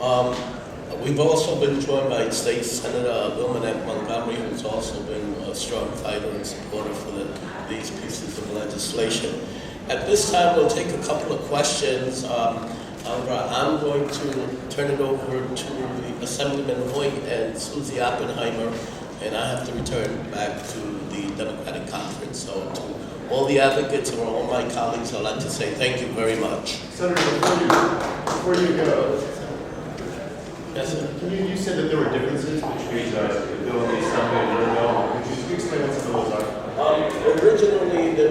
We've also been joined by State Senator Wilmanette Montgomery, who's also been a strong fighter and supporter for these pieces of legislation. At this time, we'll take a couple of questions. However, I'm going to turn it over to the Assemblyman Hoyt and Susie Oppenheimer, and I have to return back to the Democratic Conference. So to all the advocates and all my colleagues, I'd like to say thank you very much. Senator, before you go, yes, sir. You said that there were differences between the bill and the Assembly and your bill. Could you explain what some of those are? Originally, there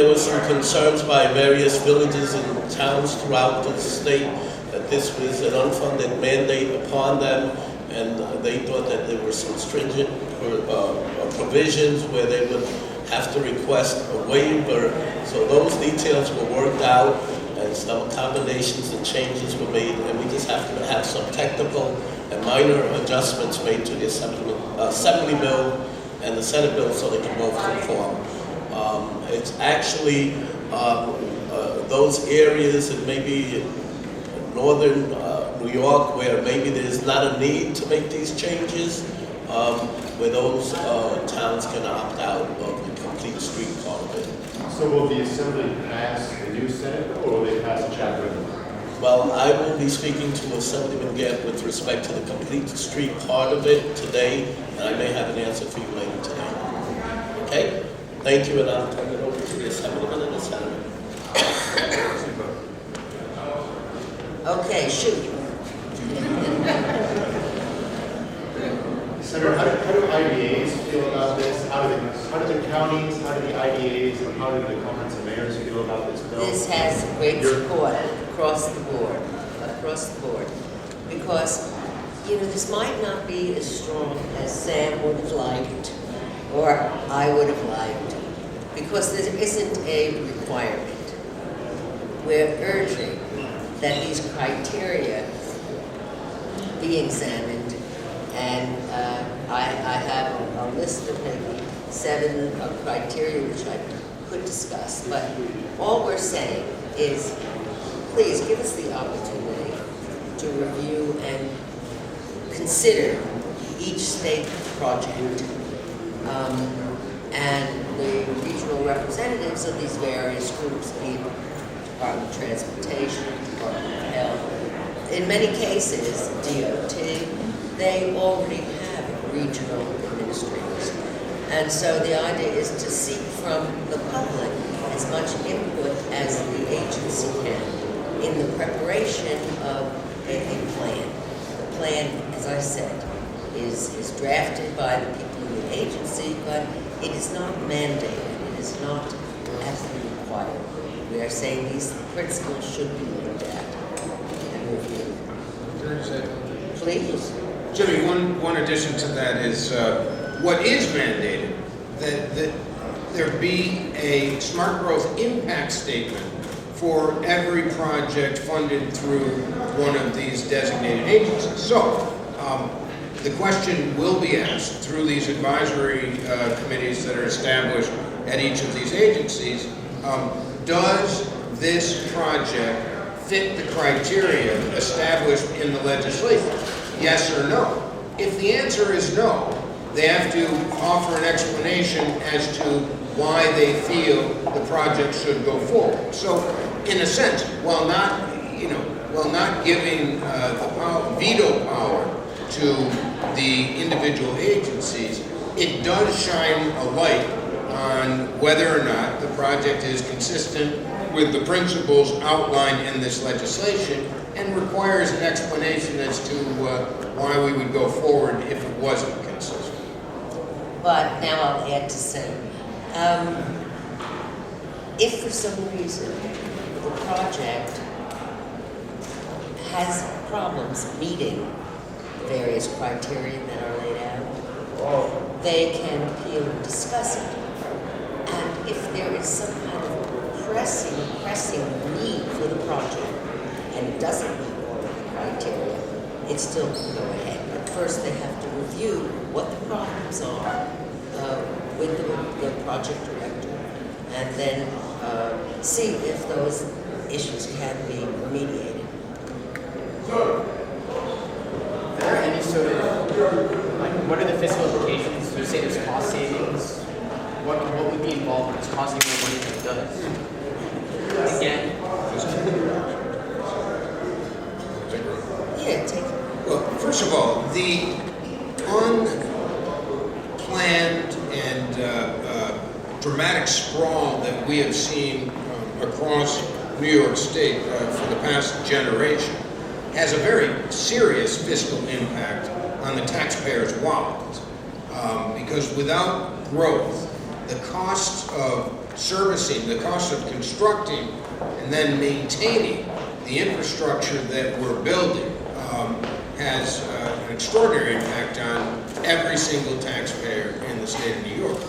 was some concerns by various villages and towns throughout the state that this was an unfunded mandate upon them, and they thought that there were some stringent provisions where they would have to request a waiver. So those details were worked out, and some accommodations and changes were made, and we just have to have some technical and minor adjustments made to the Assembly bill and the Senate bill so they can both conform. It's actually those areas in maybe northern New York where maybe there's not a need to make these changes, where those towns can opt out of the complete street part of it. So will the Assembly pass the new Senate bill, or will they pass a chapter? Well, I will be speaking to Assemblyman Gett with respect to the complete street part of it today, and I may have an answer for you later today. Okay? Thank you, and I'll turn it over to the Assemblyman and the Senator. Okay, shoot. Senator, how do IDAs feel about this? How do the counties, how do the IDAs, and how do the conference of mayors feel about this bill? This has great support across the board, because, you know, this might not be as strong as Sam would have liked, or I would have liked, because there isn't a requirement. We're urging that these criteria be examined, and I have a list of maybe 7 criteria which I could discuss, but all we're saying is please give us the opportunity to review and consider each state project. And the regional representatives of these various groups, be it Department of Transportation, Department of Health, in many cases, DOT, they already have regional administrators. And so the idea is to seek from the public as much input as the agency can in the preparation of a plan. The plan, as I said, is drafted by the people in the agency, but it is not mandated. It is not absolutely required. We are saying these principles should be looked at and reviewed. Please. Jimmy, one addition to that is what is mandated, that there be a smart growth impact statement for every project funded through one of these designated agencies. So the question will be asked through these advisory committees that are established at each of these agencies, does this project fit the criteria established in the legislation? Yes or no? If the answer is no, they have to offer an explanation as to why they feel the project should go forward. So, in a sense, while not giving the veto power to the individual agencies, it does shine a light on whether or not the project is consistent with the principles outlined in this legislation, and requires an explanation as to why we would go forward if it wasn't consistent. But now I'll add to say, if for some reason the project has problems meeting the various criteria that are laid out, they can appeal and discuss it. And if there is some kind of pressing need for the project, and it doesn't meet all of the criteria, it still can go ahead. But first they have to review what the problems are with the project director, and then see if those issues can be remediated. what are the fiscal implications? You say there's cost savings. What would be involved in this costing more money than it does? Again, Yeah, take it. Well, first of all, the unplanned and dramatic sprawl that we have seen across New York State for the past generation has a very serious fiscal impact on the taxpayer's wallet. Because without growth, the cost of servicing, the cost of constructing, and then maintaining the infrastructure that we're building has an extraordinary impact on every single taxpayer in the state of New York.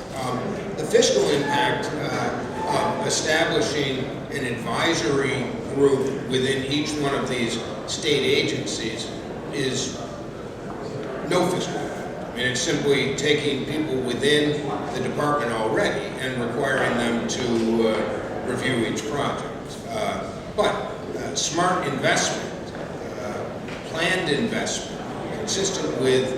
The fiscal impact of establishing an advisory group within each one of these state agencies is no fiscal impact. I mean, it's simply taking people within the department already and requiring them to review each project. But smart investment, planned investment, consistent with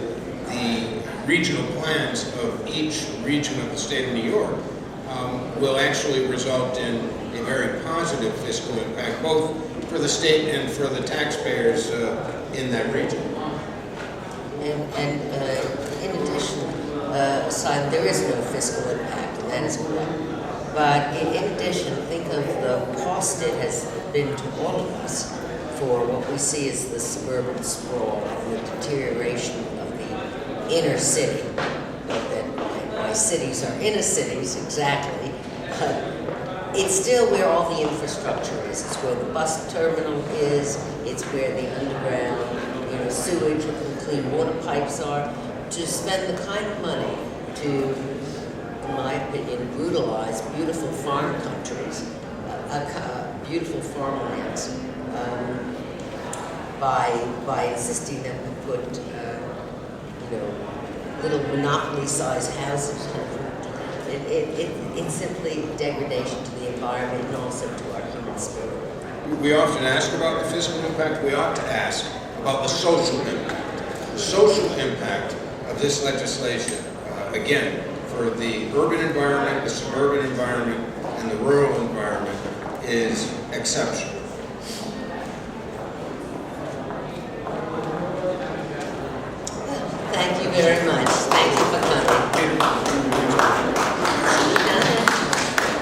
the regional plans of each region of the state of New York, will actually result in a very positive fiscal impact, both for the state and for the taxpayers in that region. And in addition, aside, there is no fiscal impact, and that is correct. But in addition, think of the cost it has been to all of us for what we see as the suburban sprawl and the deterioration of the inner city. And why cities are inner cities, exactly. But it's still where all the infrastructure is. It's where the bus terminal is. It's where the underground, sewage and clean water pipes are. To spend the kind of money to, in my opinion, brutalize beautiful farm countries, beautiful farmlands, by insisting that we put, little monopoly-sized houses. It's simply degradation to the environment and also to our human spirit. We often ask about the fiscal impact. We ought to ask about the social impact. The social impact of this legislation, again, for the urban environment, the suburban environment, and the rural environment is exceptional.